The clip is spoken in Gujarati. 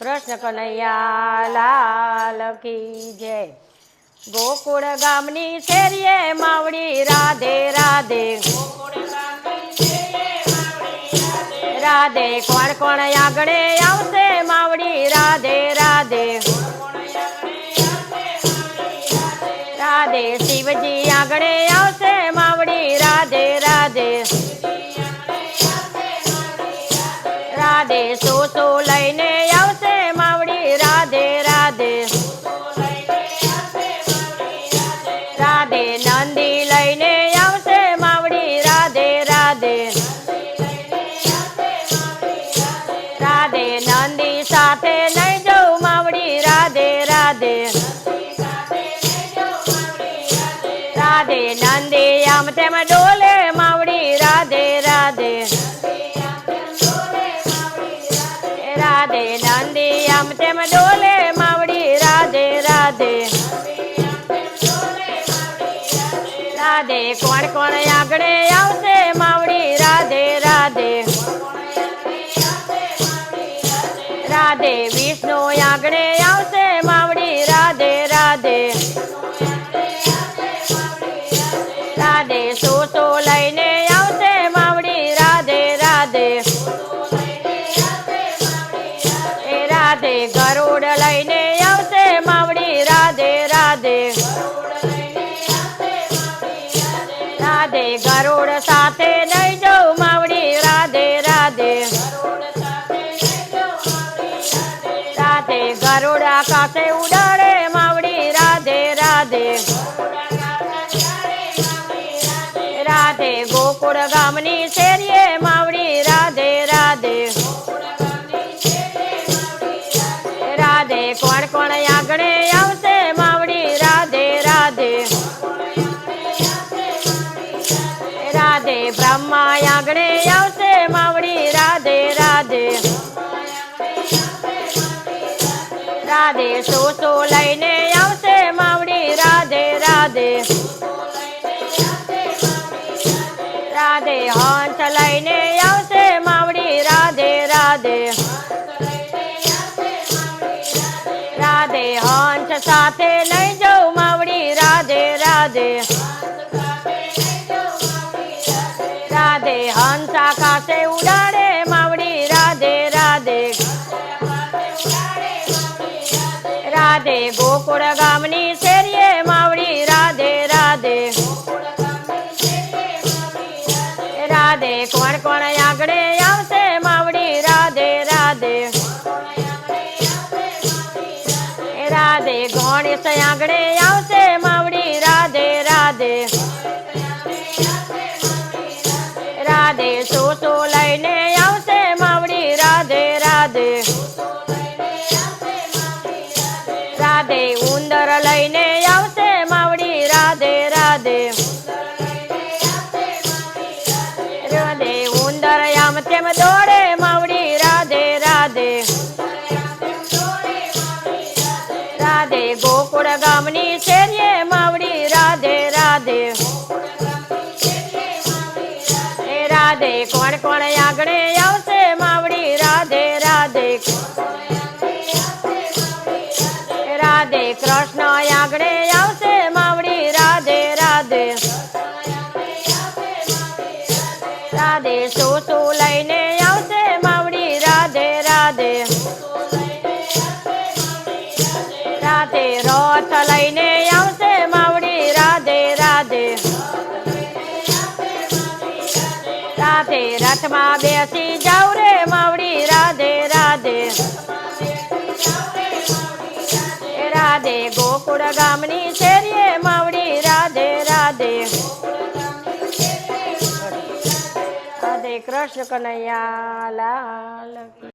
કૃષ્ણ કનૈયા લાલ કી જય। ગોકુળ ગામની શેરીએ માવડી રાધે રાધે, રાધે કોણ કોણ આગળ આવશે માવડી રાધે રાધે, રાધે શિવજી આગળ આવશે માવડી રાધે રાધે, રાધે સો લઈને આવશે માવડી રાધે રાધે, રાધે નંદી લઈને આવશે માવડી રાધે રાધે, રાધે નંદી સાથે લઈ જાઉં માવડી રાધે રાધે, રાધે નંદી આમ તેમ ડોલે માવડી રાધે રાધે, રાધે નંદી આમ તેમ ડોલે માવડી રાધે રાધે, રાધે કોણ કોણ આગળ આવશે માવડી રાધે રાધે, રાધે વિષ્ણુ આગળ આવશે માવડી રાધે રાધે, રાધે સો લઈને આવશે માવડી રાધે રાધે, રાધે ગરુડ લઈને આવશે માવડી રાધે રાધે, રાધે ગરુડ સાથે લઈ જાઉં માવડી રાધે રાધે, રાધે ગરુડ આકાશે ઉડાડે માવડી રાધે રાધે, રાધે ગોકુળ ગામની શેરીએ માવડી રાધે રાધે, રાધે કોણ કોણ આગળ આવશે માવડી રાધે રાધે, રાધે બ્રહ્મા આગળ આવશે માવડી રાધે રાધે, રાધે સો લઈને આવશે માવડી રાધે રાધે, રાધે હંસ લઈને આવશે માવડી રાધે રાધે, રાધે હંસ સાથે લઈ જાઉં માવડી રાધે રાધે, રાધે હંસ આકાશે ઉડાડે માવડી રાધે રાધે, રાધે ગોકુળ ગામની શેરીએ માવડી રાધે રાધે, રાધે કોણ કોણ આગળ આવશે માવડી રાધે રાધે, રાધે ગણેશ આગળ આવશે માવડી રાધે રાધે, રાધે સો લઈને આવશે માવડી રાધે રાધે, રાધે ઉંદર લઈને આવશે માવડી રાધે રાધે, રાધે ઉંદર આમ તેમ દોડે માવડી રાધે રાધે, રાધે ગોકુળ ગામની શેરીએ માવડી રાધે રાધે, રાધે કોણ કોણ આગળ આવશે માવડી રાધે રાધે, રાધે કૃષ્ણ આગળ આવશે માવડી રાધે રાધે, રાધે સો લઈને આવશે માવડી રાધે રાધે, રાધે રથ લઈને આવશે માવડી રાધે રાધે, રાધે રથમાં બેસી જાઉં રે માવડી રાધે રાધે, રાધે ગોકુળ ગામની શેરીએ માવડી રાધે રાધે, રાધે કૃષ્ણ કનૈયા લાલ કી।